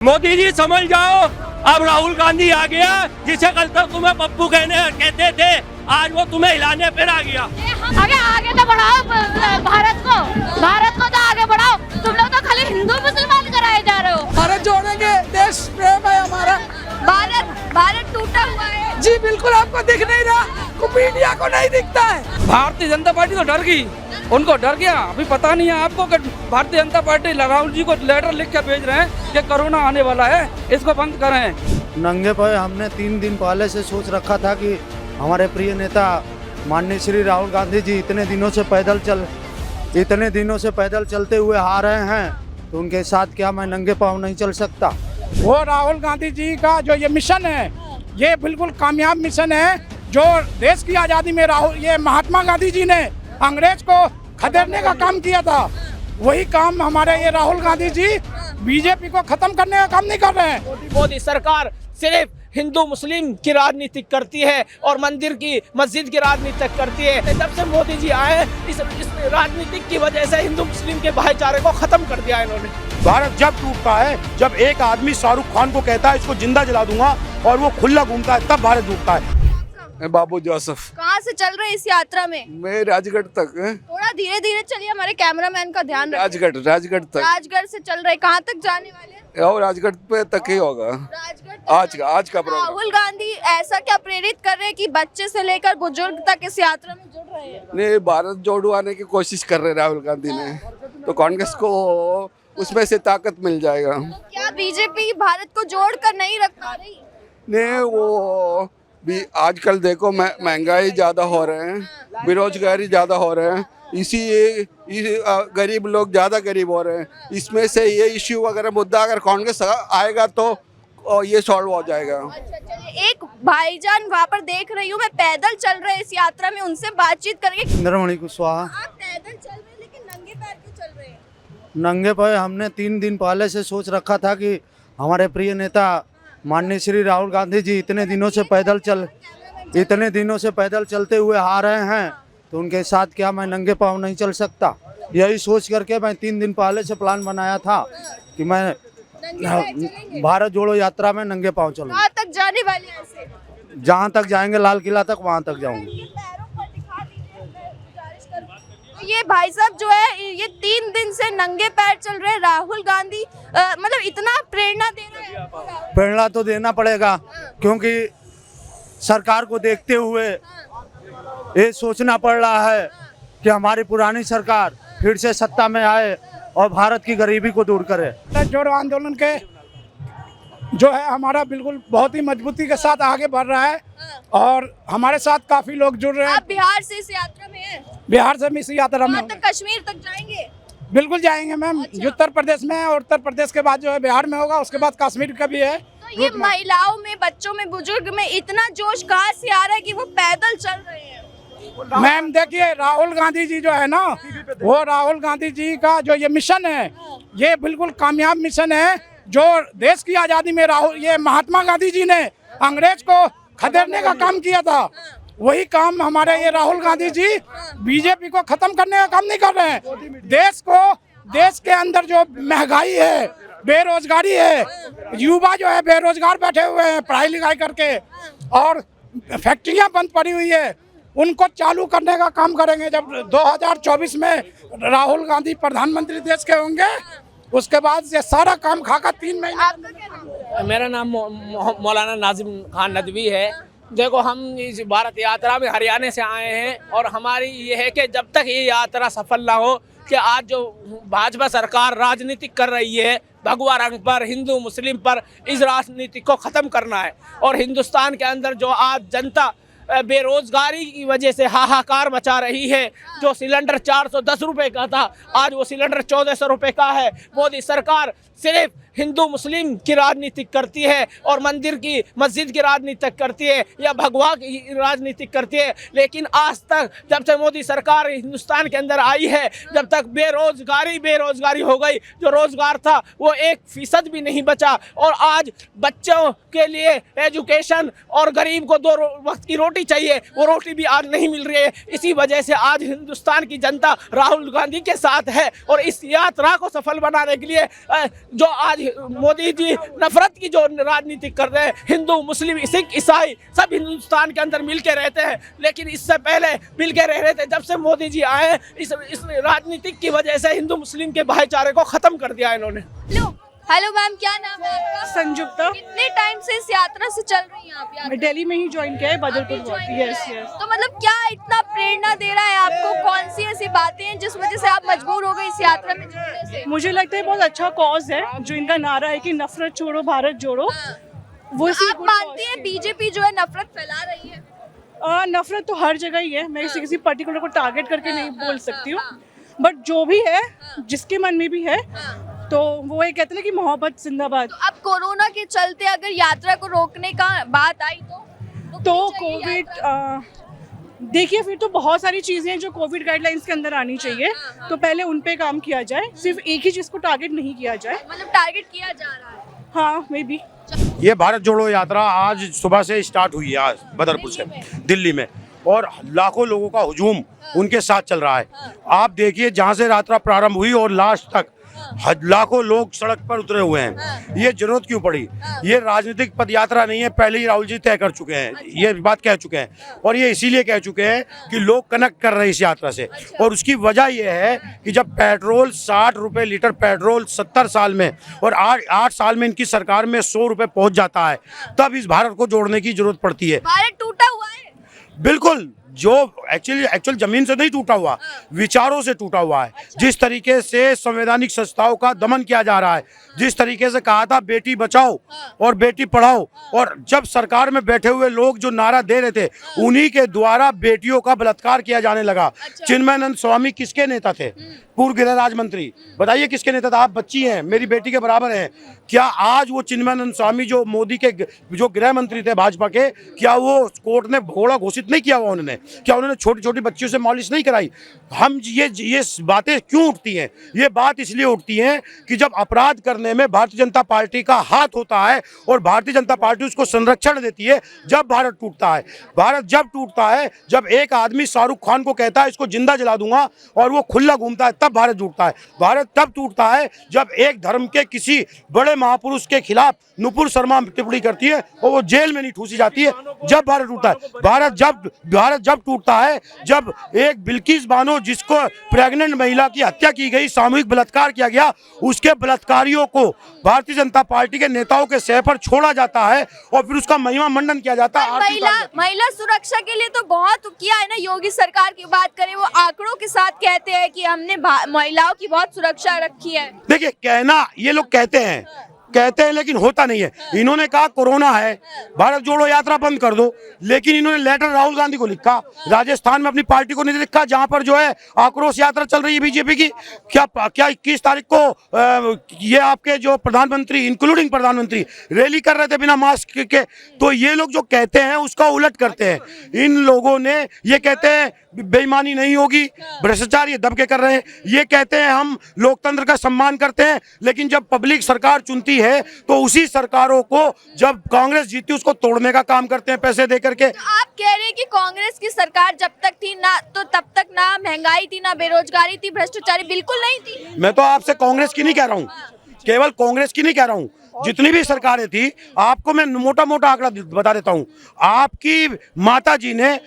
मोदी जी समझ जाओ, अब राहुल गांधी आ गया, जिसे कल तक तुम्हें पप्पू कहते थे, आज वो तुम्हें हिलाने पर आ गया। आगे तो बढ़ाओ भारत को तो आगे बढ़ाओ। तुम लोग तो खाली हिंदू मुसलमान कराए जा रहे हो। भारत जोड़ेंगे, देश प्रेम है हमारा। भारत टूटा हुआ है। जी बिल्कुल, आपको दिख नहीं रहा, मीडिया को नहीं दिखता है। भारतीय जनता पार्टी तो डर गई, उनको डर गया। अभी पता नहीं है आपको कि भारतीय जनता पार्टी राहुल जी को लेटर लिख के भेज रहे हैं कि कोरोना आने वाला है, इसको बंद करें। नंगे पाए हमने 3 दिन पहले से सोच रखा था कि हमारे प्रिय नेता माननीय श्री राहुल गांधी जी इतने दिनों से पैदल चलते हुए आ रहे हैं, तो उनके साथ क्या मैं नंगे पाँव नहीं चल सकता। वो राहुल गांधी जी का जो ये मिशन है, ये बिल्कुल कामयाब मिशन है। जो देश की आज़ादी में ये महात्मा गांधी जी ने अंग्रेज को खदेड़ने का काम किया था, वही काम हमारे ये राहुल गांधी जी बीजेपी को खत्म करने का काम नहीं कर रहे हैं। मोदी सरकार सिर्फ हिंदू मुस्लिम की राजनीति करती है और मंदिर की मस्जिद की राजनीति करती है। जब से मोदी जी आए, इस राजनीति की वजह से हिंदू मुस्लिम के भाईचारे को खत्म कर दिया इन्होंने। भारत जब टूटता है, जब एक आदमी शाहरुख खान को कहता है इसको जिंदा जला दूंगा और वो खुला घूमता है, तब भारत टूटता है। बाबू जोसेफ। कहाँ से चल रहे इस यात्रा में? मैं राजगढ़ तक। थोड़ा धीरे धीरे चलिए, हमारे कैमरामैन का ध्यान रखिए। राजगढ़ तक। राजगढ़ से चल रहे, कहाँ तक जाने वाले हैं? और राजगढ़ पे तक ही होगा राजगढ़ आज का प्रोग्राम। राहुल गांधी ऐसा क्या प्रेरित कर रहे हैं कि बच्चे से लेकर बुजुर्ग तक इस यात्रा में जुड़ रहे हैं? नहीं, भारत जोड़वाने की कोशिश कर रहे राहुल गांधी ने, तो कांग्रेस को उसमें से ताकत मिल जाएगा। तो क्या बीजेपी भारत को जोड़ कर नहीं रख पा रही? नहीं, वो भी आजकल देखो महंगाई ज्यादा हो रहे हैं, बेरोजगारी ज्यादा हो रहे हैं, इसी गरीब लोग ज्यादा गरीब हो रहे हैं। इसमें से ये इश्यू अगर मुद्दा अगर कांग्रेस आएगा तो ये सॉल्व हो जाएगा। अच्छा, चलिए, एक भाईजान वहाँ पर देख रही हूँ मैं, पैदल चल रहे इस यात्रा में, उनसे बातचीत करके। इंद्रमणि कुशवाहा। आप पैदल चल रहे हैं लेकिन नंगे पैर क्यों चल रहे हैं? नंगे पाए हमने 3 दिन पहले से सोच रखा था कि हमारे प्रिय नेता माननीय श्री राहुल गांधी जी इतने दिनों से पैदल चलते हुए आ रहे हैं, तो उनके साथ क्या मैं नंगे पाँव नहीं चल सकता। यही सोच करके मैं 3 दिन पहले से प्लान बनाया था कि मैं भारत जोड़ो यात्रा में नंगे पाँव चलूँ। कहाँ तक जाने वाले हैं ऐसे? जहाँ तक जाएंगे लाल किला तक, वहाँ तक जाऊँगी। ये भाई साहब जो है, ये 3 दिन से नंगे पैर चल रहे हैं। राहुल गांधी मतलब इतना प्रेरणा दे रहे हैं। प्रेरणा तो देना पड़ेगा, क्योंकि सरकार को देखते हुए ये सोचना पड़ रहा है कि हमारी पुरानी सरकार फिर से सत्ता में आए और भारत की गरीबी को दूर करे। जोड़ो आंदोलन के जो है हमारा बिल्कुल बहुत ही मजबूती के साथ आगे बढ़ रहा है और हमारे साथ काफी लोग जुड़ रहे हैं। आप बिहार से इस यात्रा में हैं? बिहार से इस यात्रा में तक कश्मीर तक जाएंगे? बिल्कुल जाएंगे मैम। अच्छा। उत्तर प्रदेश में है और उत्तर प्रदेश के बाद जो है बिहार में होगा, उसके बाद कश्मीर का भी है। तो ये महिलाओं में, बच्चों में, बुजुर्ग में इतना जोश कहाँ से आ रहा है कि वो पैदल चल रहे हैं? मैम देखिए, राहुल गांधी जी जो है ना, वो राहुल गांधी जी का जो ये मिशन है, ये बिल्कुल कामयाब मिशन है। जो देश की आज़ादी में ये महात्मा गांधी जी ने अंग्रेज को खदेड़ने का काम किया था, वही काम हमारे ये राहुल गांधी जी बीजेपी को खत्म करने का काम नहीं कर रहे हैं। देश के अंदर जो महंगाई है, बेरोजगारी है, युवा जो है बेरोजगार बैठे हुए हैं पढ़ाई लिखाई करके, और फैक्ट्रियां बंद पड़ी हुई है, उनको चालू करने का काम करेंगे। जब 2024 में राहुल गांधी प्रधानमंत्री देश के होंगे, उसके बाद ये सारा काम खाका 3 महीने। मेरा नाम मौलाना नाजिम खान नदवी है। देखो, हम इस भारत यात्रा में हरियाणा से आए हैं और हमारी ये है कि जब तक ये यात्रा सफल ना हो, कि आज जो भाजपा सरकार राजनीति कर रही है भगवा रंग पर, हिंदू मुस्लिम पर, इस राजनीति को ख़त्म करना है। और हिंदुस्तान के अंदर जो आज जनता बेरोजगारी की वजह से हाहाकार मचा रही है, जो सिलेंडर 410 रुपए का था, आज वो सिलेंडर 1400 रुपए का है। मोदी सरकार सिर्फ हिंदू मुस्लिम की राजनीति करती है और मंदिर की मस्जिद की राजनीति करती है या भगवा की राजनीति करती है। लेकिन आज तक जब से मोदी सरकार हिंदुस्तान के अंदर आई है, जब तक बेरोजगारी हो गई, जो रोजगार था वो 1% भी नहीं बचा। और आज बच्चों के लिए एजुकेशन और गरीब को 2 वक्त की रोटी चाहिए, वो रोटी भी आज नहीं मिल रही है। इसी वजह से आज हिंदुस्तान की जनता राहुल गांधी के साथ है और इस यात्रा को सफल बनाने के लिए जो आज मोदी जी नफरत की जो राजनीति कर रहे हैं, हिंदू मुस्लिम सिख ईसाई सब हिंदुस्तान के अंदर मिल के रहते हैं, लेकिन इससे पहले मिल के रह रहे थे। जब से मोदी जी आए इस राजनीतिक की वजह से हिंदू मुस्लिम के भाईचारे को खत्म कर दिया इन्होंने। हेलो मैम, क्या नाम है आपका? संजुक्ता। कितने टाइम से इस यात्रा से चल रही हैं आप? मैं दिल्ली में ही ज्वाइन किया है, बदरपुर। यस। तो मतलब क्या इतना प्रेरणा दे रहा है आपको? कौन सी ऐसी बातें हैं जिस वजह से आप मजबूर हो गए इस यात्रा में जुड़ने से? मुझे लगता है बहुत अच्छा कॉज है जो इनका नारा है कि नफरत छोड़ो भारत जोड़ो। वो आप मानती हैं बीजेपी जो है नफरत फैला रही है? नफरत तो हर जगह ही है, मैं किसी पर्टिकुलर को टारगेट करके नहीं बोल सकती हूँ, बट जो भी है जिसके मन में भी है तो वो ये कहते हैं कि मोहब्बत जिंदाबाद। अब कोरोना के चलते अगर यात्रा को रोकने का बात आई तो कोविड देखिए फिर तो बहुत सारी चीजें हैं जो कोविड गाइडलाइंस के अंदर आनी चाहिए, तो पहले उन पे काम किया जाए, सिर्फ एक ही चीज को टारगेट नहीं किया जाए। मतलब टारगेट किया जा रहा है? हाँ, मे बी। ये भारत जोड़ो यात्रा आज सुबह से स्टार्ट हुई है, आज बदरपुर से दिल्ली में, और लाखों लोगों का हुजूम उनके साथ चल रहा है। आप देखिए जहाँ से यात्रा प्रारंभ हुई और लास्ट तक लाखों लोग सड़क पर उतरे हुए हैं। ये जरूरत क्यों पड़ी? ये राजनीतिक पद यात्रा नहीं है, पहले ही राहुल जी तय कर चुके हैं, ये बात कह चुके हैं, और ये इसीलिए कह चुके हैं कि लोग कनेक्ट कर रहे हैं इस यात्रा से। और उसकी वजह ये है कि जब पेट्रोल 60 रुपए लीटर पेट्रोल 70 साल में और 8 साल में इनकी सरकार में 100 रुपए पहुंच जाता है, तब इस भारत को जोड़ने की जरूरत पड़ती है। भारत टूटा हुआ है बिल्कुल, जो एक्चुअल जमीन से नहीं टूटा हुआ, विचारों से टूटा हुआ है। जिस तरीके से संवैधानिक संस्थाओं का दमन किया जा रहा है, जिस तरीके से कहा था बेटी बचाओ और बेटी पढ़ाओ, और जब सरकार में बैठे हुए लोग जो नारा दे रहे थे उन्हीं के द्वारा बेटियों का बलात्कार किया जाने लगा। चिन्मयानंद स्वामी किसके नेता थे? पूर्व गृह राज्य मंत्री। बताइए किसके नेता था? आप बच्ची हैं, मेरी बेटी के बराबर हैं। क्या आज वो चिन्मयानंद स्वामी जो मोदी के जो गृह मंत्री थे भाजपा के, क्या वो कोर्ट ने घोड़ा घोषित नहीं किया हुआ उन्होंने? क्या उन्होंने छोटी छोटी बच्चियों से मालिश नहीं कराई? हम ये बातें क्यों उठती हैं? ये बात इसलिए उठती हैं कि जब अपराध करने में भारतीय जनता पार्टी का हाथ होता है और भारतीय जनता पार्टी उसको संरक्षण देती है, जब भारत टूटता है। भारत जब टूटता है जब एक आदमी शाहरुख खान को कहता है इसको जिंदा जला दूंगा और वो खुला घूमता है, तब भारत टूटता है। भारत तब टूटता है जब एक धर्म के किसी बड़े महापुरुष के खिलाफ नुपुर शर्मा टिप्पणी करती है और वो जेल में नहीं ठूसी जाती है, जब भारत टूटता है। भारत जब टूटता है जब एक बिल्किस बानो जिसको प्रेग्नेंट महिला की हत्या की गई, सामूहिक बलात्कार किया गया, उसके बलात्कारियों को भारतीय जनता पार्टी के नेताओं के सह पर छोड़ा जाता है और फिर उसका महिमा मंडन किया जाता है। महिला सुरक्षा के लिए तो बहुत किया है ना योगी सरकार की बात करें, वो आंकड़ों के साथ कहते हैं कि हमने महिलाओं की बहुत सुरक्षा रखी है। देखिए, कहना ये लोग कहते हैं लेकिन होता नहीं है। इन्होंने कहा कोरोना है, भारत जोड़ो यात्रा बंद कर दो, लेकिन इन्होंने लेटर राहुल गांधी को लिखा, राजस्थान में अपनी पार्टी को नहीं लिखा जहां पर जो है आक्रोश यात्रा चल रही है बीजेपी की। क्या 21 तारीख को ये आपके जो प्रधानमंत्री इंक्लूडिंग प्रधानमंत्री रैली कर रहे थे बिना मास्क के? तो ये लोग जो कहते हैं उसका उलट करते हैं। इन लोगों ने ये कहते हैं बेईमानी नहीं होगी, भ्रष्टाचार ये दबके कर रहे हैं, ये कहते हैं हम लोकतंत्र का सम्मान करते हैं, लेकिन जब पब्लिक सरकार चुनती है तो उसी सरकारों को जब कांग्रेस जीती उसको तोड़ने का काम करते हैं पैसे दे करके। तो आप कह रहे हैं कि कांग्रेस की सरकार जब तक थी ना तो तब तक ना महंगाई थी, ना बेरोजगारी थी, भ्रष्टाचारी बिल्कुल नहीं थी। मैं तो आपसे कांग्रेस की नहीं कह रहा हूँ, केवल कांग्रेस की नहीं कह रहा हूँ, जितनी भी सरकारें थी। आपको मैं मोटा मोटा आंकड़ा बता देता हूँ। आपकी माता जी ने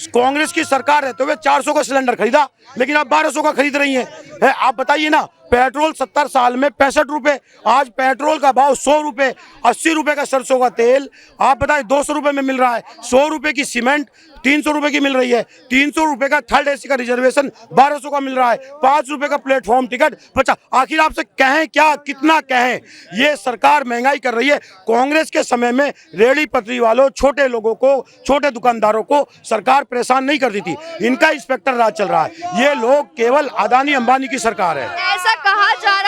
कांग्रेस की सरकार रहते हुए 400 का सिलेंडर खरीदा, लेकिन आप 1200 का खरीद रही हैं। आप बताइए ना, पेट्रोल 70 साल में 65 रुपए, आज पेट्रोल का भाव 100 रुपए, 80 रुपए का सरसों का तेल आप बताएं 200 रुपए में मिल रहा है, 100 रुपए की सीमेंट 300 रुपए की मिल रही है, 300 रुपए का थर्ड एसी का रिजर्वेशन 1200 का मिल रहा है, 5 रुपए का प्लेटफॉर्म टिकट 50। आखिर आपसे कहें क्या, कितना कहें? ये सरकार महंगाई कर रही है। कांग्रेस के समय में रेहड़ी पटरी वालों, छोटे लोगों को, छोटे दुकानदारों को सरकार परेशान नहीं करती थी। इनका इंस्पेक्टर राज चल रहा है। ये लोग केवल अदानी अंबानी की सरकार है। ऐसा कहा जा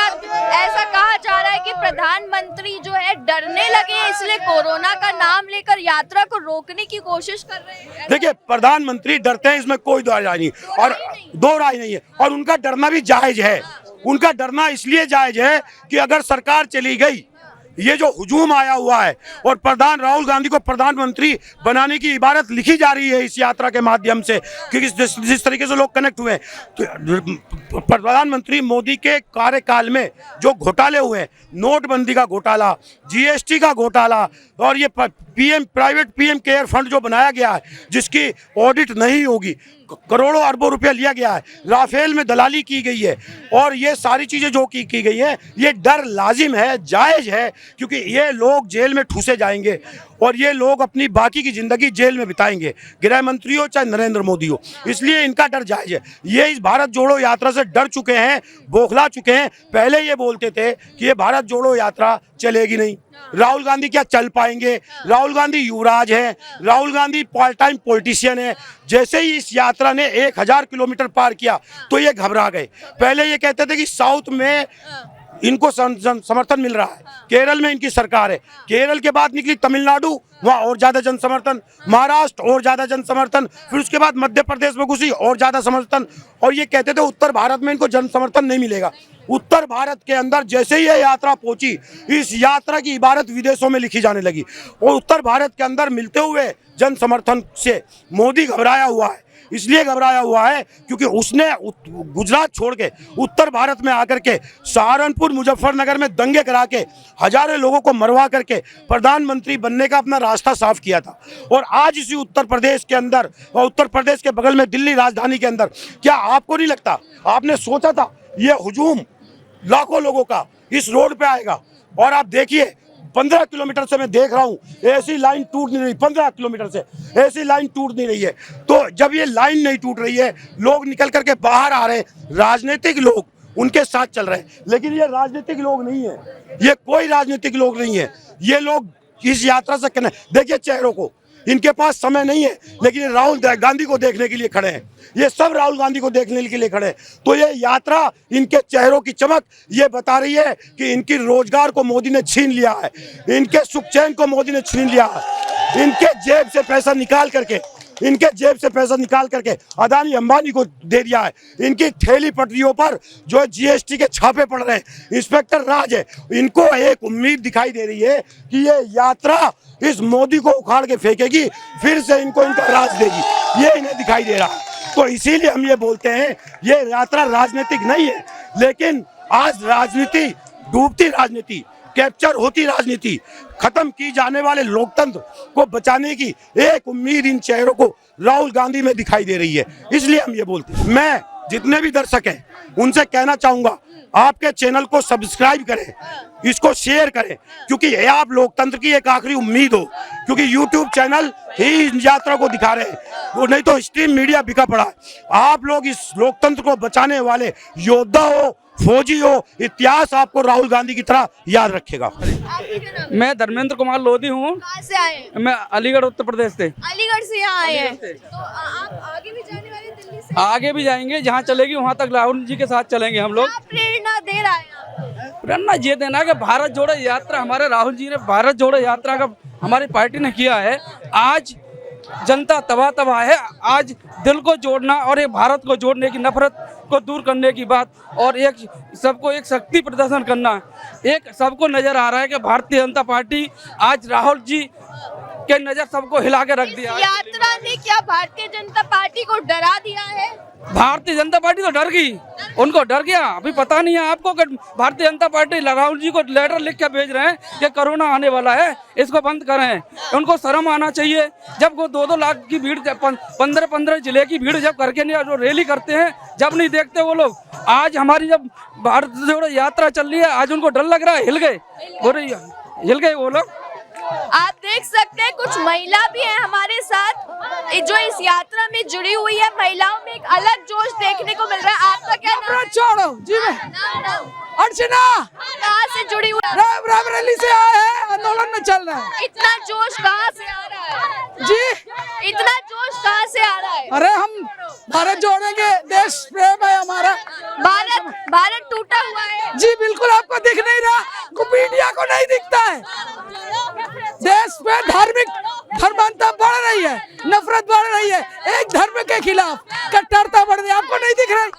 रहा है कि प्रधानमंत्री जो है डरने लगे, इसलिए कोरोना का नाम लेकर यात्रा को रोकने की कोशिश कर रहे हैं। देखिए, प्रधानमंत्री डरते हैं, इसमें कोई दो राय नहीं, और दो राय नहीं है, और उनका डरना भी जायज है। उनका डरना इसलिए जायज है कि अगर सरकार चली गई, ये जो हुजूम आया हुआ है और राहुल गांधी को प्रधानमंत्री बनाने की इबारत लिखी जा रही है इस यात्रा के माध्यम से, क्योंकि जिस तरीके से लोग कनेक्ट हुए हैं, तो प्रधानमंत्री मोदी के कार्यकाल में जो घोटाले हुए, नोटबंदी का घोटाला, जीएसटी का घोटाला और ये प्राइवेट पीएम केयर फंड जो बनाया गया है जिसकी ऑडिट नहीं होगी, करोड़ों अरबों रुपया लिया गया है, राफेल में दलाली की गई है और ये सारी चीजें जो की गई है, ये डर लाजिम है, जायज है, क्योंकि ये लोग जेल में ठूसे जाएंगे और ये लोग अपनी बाकी की जिंदगी जेल में बिताएंगे, गृह मंत्री हो चाहे नरेंद्र मोदी हो, इसलिए इनका डर जायज है। ये इस भारत जोड़ो यात्रा से डर चुके हैं, बौखला चुके हैं। पहले ये बोलते थे कि ये भारत जोड़ो यात्रा चलेगी नहीं, राहुल गांधी क्या चल पाएंगे, राहुल गांधी युवराज है, Rahul Gandhi part time politician है। जैसे ही इस यात्रा ने 1000 किलोमीटर पार किया तो ये घबरा गए। पहले ये कहते थे कि साउथ में इनको समर्थन मिल रहा है, केरल में इनकी सरकार है, केरल के बाद निकली तमिलनाडु, वहाँ और ज्यादा जन समर्थन, महाराष्ट्र और ज्यादा जन समर्थन, फिर उसके बाद मध्य प्रदेश में घुसी और ज्यादा समर्थन, और ये कहते थे उत्तर भारत में इनको जन समर्थन नहीं मिलेगा। उत्तर भारत के अंदर जैसे ही ये यात्रा पहुंची, इस यात्रा की इबारत विदेशों में लिखी जाने लगी और उत्तर भारत के अंदर मिलते हुए जन समर्थन से मोदी घबराया हुआ है। इसलिए घबराया हुआ है क्योंकि उसने गुजरात छोड़ के उत्तर भारत में आकर के सहारनपुर, मुजफ्फरनगर में दंगे करा के हजारों लोगों को मरवा करके प्रधानमंत्री बनने का अपना रास्ता साफ किया था। और आज इसी उत्तर प्रदेश के अंदर और उत्तर प्रदेश के बगल में दिल्ली राजधानी के अंदर, क्या आपको नहीं लगता, आपने सोचा था ये हुजूम लाखों लोगों का इस रोड पे आएगा? और आप देखिए 15 किलोमीटर से मैं देख रहा हूँ ऐसी लाइन टूट नहीं रही, 15 किलोमीटर से ऐसी लाइन टूट नहीं रही है। तो जब ये लाइन नहीं टूट रही है, लोग निकल करके बाहर आ रहे हैं, राजनीतिक लोग उनके साथ चल रहे हैं, लेकिन ये राजनीतिक लोग नहीं है, ये कोई राजनीतिक लोग नहीं है। ये लोग इस यात्रा से देखिए चेहरों को, इनके पास समय नहीं है, लेकिन ये राहुल गांधी को देखने के लिए खड़े हैं, ये सब राहुल गांधी को देखने के लिए खड़े हैं। तो ये यात्रा, इनके चेहरों की चमक ये बता रही है कि इनकी रोजगार को मोदी ने छीन लिया है, इनके सुख चैन को मोदी ने छीन लिया है, इनके जेब से पैसा निकाल करके अदानी अंबानी को दे दिया है। इनकी ठेली पटरियों पर जो जीएसटी के छापे पड़ रहे हैं, इंस्पेक्टर राज है, इनको एक उम्मीद दिखाई दे रही है कि ये यात्रा इस मोदी को उखाड़ के फेंकेगी, फिर से इनको इनका राज देगी, ये इन्हें दिखाई दे रहा है। तो इसीलिए हम ये बोलते हैं ये यात्रा राजनीतिक नहीं है, लेकिन आज राजनीति, डूबती राजनीति, कैप्चर होती राजनीति, खत्म की जाने वाले लोकतंत्र को बचाने की एक उम्मीद इन चेहरों को राहुल गांधी में दिखाई दे रही है। इसलिए हम ये बोलते हैं। मैं जितने भी दर्शक हैं उनसे कहना चाहूंगा, आपके चैनल को सब्सक्राइब करें, इसको शेयर करें, क्योंकि ये आप लोकतंत्र की एक आखिरी उम्मीद हो, क्योंकि यूट्यूब चैनल ही इस यात्रा को दिखा रहे हैं, वो नहीं तो स्ट्रीम मीडिया बिका पड़ा है। आप लोग इस लोकतंत्र को बचाने वाले योद्धा हो, फौजी हो, इतिहास आपको राहुल गांधी की तरह याद रखेगा। मैं धर्मेंद्र कुमार लोधी हूँ। कहाँ से आए हैं? मैं अलीगढ़ उत्तर प्रदेश से। अलीगढ़ से यहाँ आए हैं। तो आप आगे भी जाने वाले दिल्ली से? आगे भी जाएंगे, जहाँ चलेगी वहाँ तक राहुल जी के साथ चलेंगे हम लोग। क्या प्रेरणा दे रहा है आपको? प्रेरणा ये देना कि भारत जोड़ो यात्रा, हमारे राहुल जी ने भारत जोड़ो यात्रा का हमारी पार्टी ने किया है। आज जनता तबाह है, आज दिल को जोड़ना और एक भारत को जोड़ने की, नफरत को दूर करने की बात, और एक सबको एक शक्ति प्रदर्शन करना, एक सबको नजर आ रहा है कि भारतीय जनता पार्टी आज राहुल जी के नजर सबको हिला के रख दिया। यात्रा ने क्या भारतीय जनता पार्टी को डरा दिया है? भारतीय जनता पार्टी तो डर गई, उनको डर गया। अभी पता नहीं है आपको कि भारतीय जनता पार्टी राहुल जी को लेटर लिख के भेज रहे हैं कि कोरोना आने वाला है, इसको बंद करें। उनको शर्म आना चाहिए। जब वो 2-2 लाख की भीड़, 15-15 जिले की भीड़ जब करके नहीं, जो रैली करते हैं, जब नहीं देखते वो लोग। आज हमारी जब भारत जोड़ो यात्रा चल रही है, आज उनको डर लग रहा है, हिल गए वो लोग। आप देख सकते हैं कुछ महिला भी है हमारे साथ जो इस यात्रा में जुड़ी हुई है। महिलाओं में एक अलग जोश देखने को मिल रहा है। आपका क्या नाम है? छोड़ो जी, मैं नाम अर्चना। कहाँ से जुड़ी हुई है? रायबरेली से आए हैं, आंदोलन में चल रहे हैं। इतना जोश कहाँ से आ रहा है जी? इतना जोश कहाँ से आ रहा है? अरे हम भारत जोड़ेंगे, देश प्रेम है हमारा। भारत टूटा हुआ है जी बिल्कुल, आपको दिख नहीं रहा, मीडिया को नहीं दिखता है। देश पे धार्मिक धर्मांता बढ़ रही है, नफरत बढ़ रही है, एक धर्म के खिलाफ कट्टरता बढ़ रही है। आपको नहीं दिख रही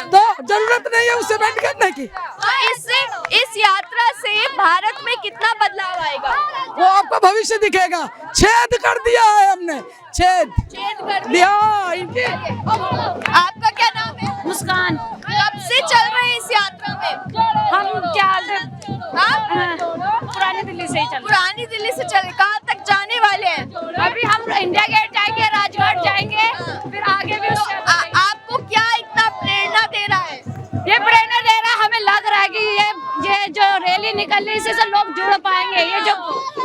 तो जरूरत नहीं है उसे बैंड करने की। तो इस यात्रा से भारत में कितना बदलाव आएगा? वो आपको भविष्य दिखेगा। छेद कर दिया है हमने, छेद कर दिया इनके। आपका क्या नाम है? मुस्कान। कब से चल रहे हैं इस यात्रा में? हम क्या पुरानी दिल्ली से ही चल। पुरानी दिल्ली से चले, कहाँ तक जाने वाले हैं? अभी हम इंडिया गेट जाएंगे, राजघाट जाएंगे, फिर आगे भी। आपको क्या इतना प्रेरणा दे रहा है? ये प्रेरणा दे रहा है, हमें लग रहा है कि ये जो रैली निकल रही है इससे लोग जुड़ पाएंगे। ये जो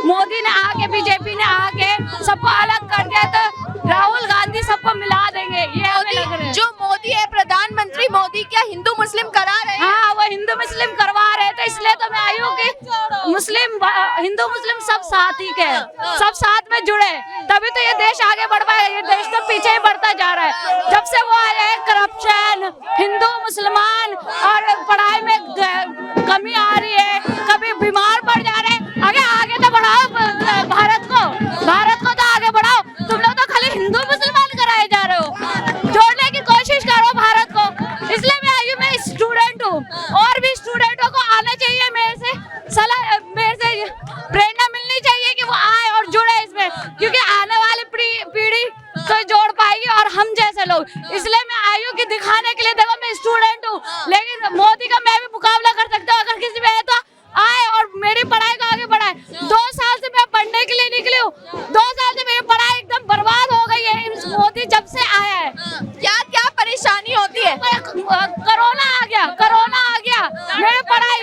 मोदी ने आके, बीजेपी ने आके सबको अलग कर दिया, तो राहुल गांधी सबको मिला देंगे, ये हमें लग रहा है। जो मोदी है, प्रधानमंत्री मोदी, क्या हिंदू मुस्लिम करा रहे हैं? हाँ, वो हिंदू मुस्लिम करवा रहे थे, इसलिए तो मैं आई हूँ कि मुस्लिम हिंदू मुस्लिम सब साथ ही के, सब साथ में जुड़े, तभी तो ये देश आगे बढ़ पाएगा। ये देश तो पीछे ही बढ़ता जा रहा है। जब से वो आया है, करप्शन, हिंदू मुसलमान और पढ़ाई में कमी आ रही है, कभी बीमार पड़ जा रहे हैं। आगे तो बढ़ाओ भारत को तो आगे बढ़ाओ। तुम लोग तो खाली हिंदू मुसलमान कराए जा रहे हो, जोड़ने की कोशिश करो भारत को। इसलिए मैं आई हूँ, मैं स्टूडेंट हूँ, और भी स्टूडेंटों को आना चाहिए। मेरे से प्रेरणा मिलनी चाहिए कि वो आए और जुड़े इसमें, क्योंकि आने वाली पीढ़ी तो जोड़ पाएगी और हम जैसे लोग। इसलिए मैं आई हूँ कि दिखाने के लिए, देखो मैं स्टूडेंट हूँ, लेकिन मोदी का मैं भी मुकाबला कर सकता हूँ। अगर किसी में है तो आए और मेरी पढ़ाई को आगे बढ़ाए। 2 साल से मैं पढ़ने के लिए निकली हूँ, 2 साल से मेरी पढ़ाई एकदम बर्बाद हो गई है मोदी जब से आया है। क्या क्या परेशानी होती है? कोरोना आ गया, मेरी पढ़ाई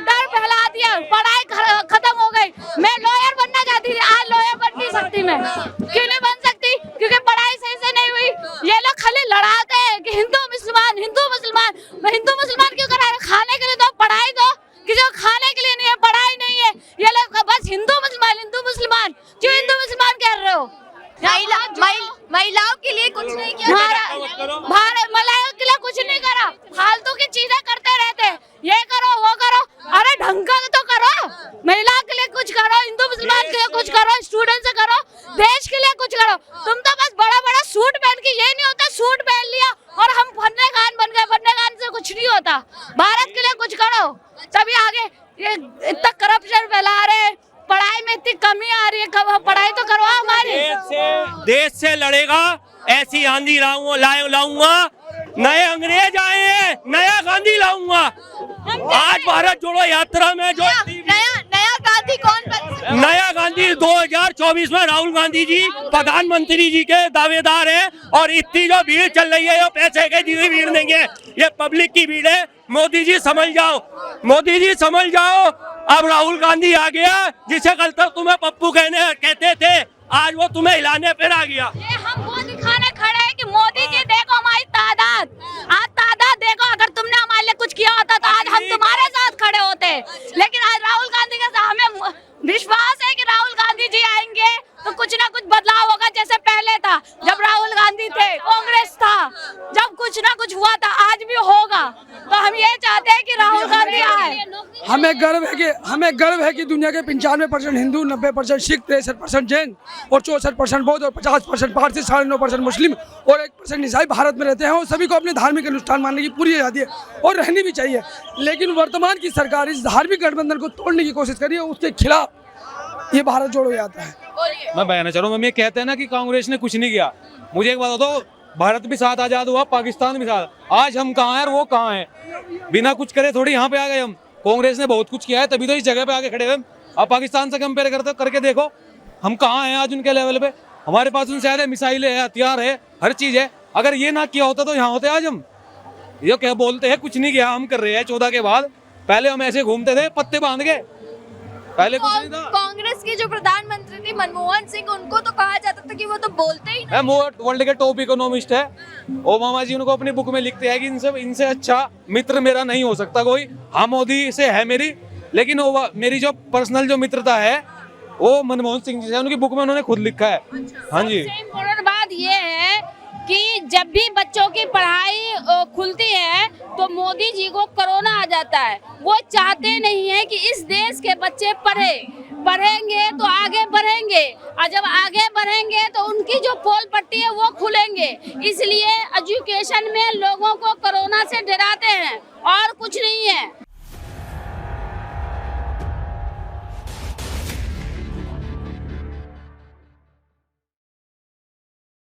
डर फैला दिया, पढ़ाई खत्म हो गई। मैं लॉयर बनना चाहती थी, आज लॉयर बन नहीं सकती। मैं क्यों नहीं बन सकती? क्योंकि पढ़ाई सही से नहीं हुई। ये लोग खाली लड़ाते हैं कि हिंदू मुसलमान। हिंदू मुसलमान क्यों करा रहे? खाने के लिए दो, पढ़ाई दो। कि जो खाने के लिए नहीं है, पढ़ाई नहीं है, ये लोग बस हिंदू मुसलमान। क्यों हिंदू मुसलमान कह रहे हो? महिलाओं के लिए कुछ नहीं किया। महिलाओं के लिए कुछ नहीं करा, फालतू की चीजें करते रहते, ये करो वो करो। अरे ढंग का तो करो, महिलाओं के लिए कुछ करो, हिंदू मुसलमान के लिए कुछ करो, स्टूडेंट से करो, देश के लिए कुछ करो। तुम तो बस बड़ा बड़ा सूट पहन के, ये नहीं होता सूट पहन लिया और हम फन्ने खान बन गए। फन्ने खान से कुछ नहीं होता। भारत के लिए कुछ करो, तभी आगे। ये इतना करप्शन फैला रहे, पढ़ाई में इतनी कमी आ रही है, पढ़ाई तो करवाओ हमारी। देश से लड़ेगा, ऐसी आंधी लाऊंगा, नए अंग्रेज आए हैं, नया गांधी लाऊंगा। आज भारत जोड़ो यात्रा में जो नया गांधी कौन बन? नया गांधी 2024 में राहुल गांधी जी प्रधानमंत्री जी के दावेदार हैं। और इतनी जो भीड़ चल रही है, ये पैसे के दी हुई भीड़ नहीं है, ये पब्लिक की भीड़ है। मोदी जी समझ जाओ, मोदी जी समझ जाओ। अब राहुल गांधी आ गया, जिसे कल तक तुम्हें पप्पू कहते थे, आज वो तुम्हें हिलाने पर आ गया। ये हम वो दिखाने खड़े हैं कि मोदी जी देखो हमारी तादाद, आज तादाद देखो। अगर तुमने हमारे लिए कुछ किया होता तो आज हम तुम्हारे साथ खड़े होते। लेकिन आज राहुल गांधी के साथ हमें विश्वास है कि राहुल गांधी जी आएंगे तो कुछ ना कुछ बदलाव होगा। जैसे पहले था, जब राहुल गांधी थे, कांग्रेस था, जब कुछ ना कुछ हुआ था, आज भी होगा। तो हम ये चाहते हैं कि राहुल गांधी आए। हमें गर्व है कि दुनिया के 95% हिंदू, 90% सिख, 63% जैन और 64% बौद्ध और 50% पारसी, 9.5% मुस्लिम और 1% ईसाई भारत में रहते हैं। और सभी को अपने धार्मिक अनुष्ठान मानने की पूरी आज़ादी है और रहनी भी चाहिए। लेकिन वर्तमान की सरकार इस धार्मिक गठबंधन को तोड़ने की कोशिश कर रही है, उसके खिलाफ ये भारत जोड़ो यात्रा है। मैं बताना चाह रहा हूँ, कहते हैं ना कि कांग्रेस ने कुछ नहीं किया। मुझे एक बात बताओ, भारत भी साथ आजाद हुआ, पाकिस्तान भी साथ। आज हम कहाँ हैं और वो कहाँ हैं? बिना कुछ करे थोड़ी यहाँ पे आ गए हम। कांग्रेस ने बहुत कुछ किया है, तभी तो इस जगह पे आके खड़े हुए। अब पाकिस्तान से कंपेयर करके देखो हम कहाँ हैं आज उनके लेवल पे। हमारे पास उनसे ज़्यादा मिसाइलें है, हथियार है, हर चीज़ है। अगर ये ना किया होता तो यहाँ होते आज हम। ये क्या बोलते हैं कुछ नहीं किया, हम कर रहे हैं 14 के बाद। पहले हम ऐसे घूमते थे पत्ते बांध के, पहले कुछ नहीं था। कांग्रेस के जो प्रधानमंत्री थे मनमोहन सिंह, उनको तो कहा जाता था कि वो तो बोलते ही नहीं। वर्ल्ड के टॉप इकोनॉमिस्ट है। ओबामा जी उनको अपनी बुक में लिखते हैं कि इनसे अच्छा मित्र मेरा नहीं हो सकता कोई। हाँ, मोदी से है मेरी, लेकिन मेरी जो पर्सनल जो मित्रता है वो मनमोहन सिंह जी से, उनकी बुक में उन्होंने खुद लिखा है। हाँ जी। इम्पोर्टेंट बात ये है कि जब भी बच्चों की पढ़ाई खुलती है तो मोदी जी को कोरोना आ जाता है। वो चाहते नहीं है कि इस देश के बच्चे पढ़े। बढ़ेंगे तो आगे बढ़ेंगे, और जब आगे बढ़ेंगे तो उनकी जो पोल पट्टी है वो खुलेंगे। इसलिए एजुकेशन में लोगों को कोरोना से डराते हैं और कुछ नहीं है।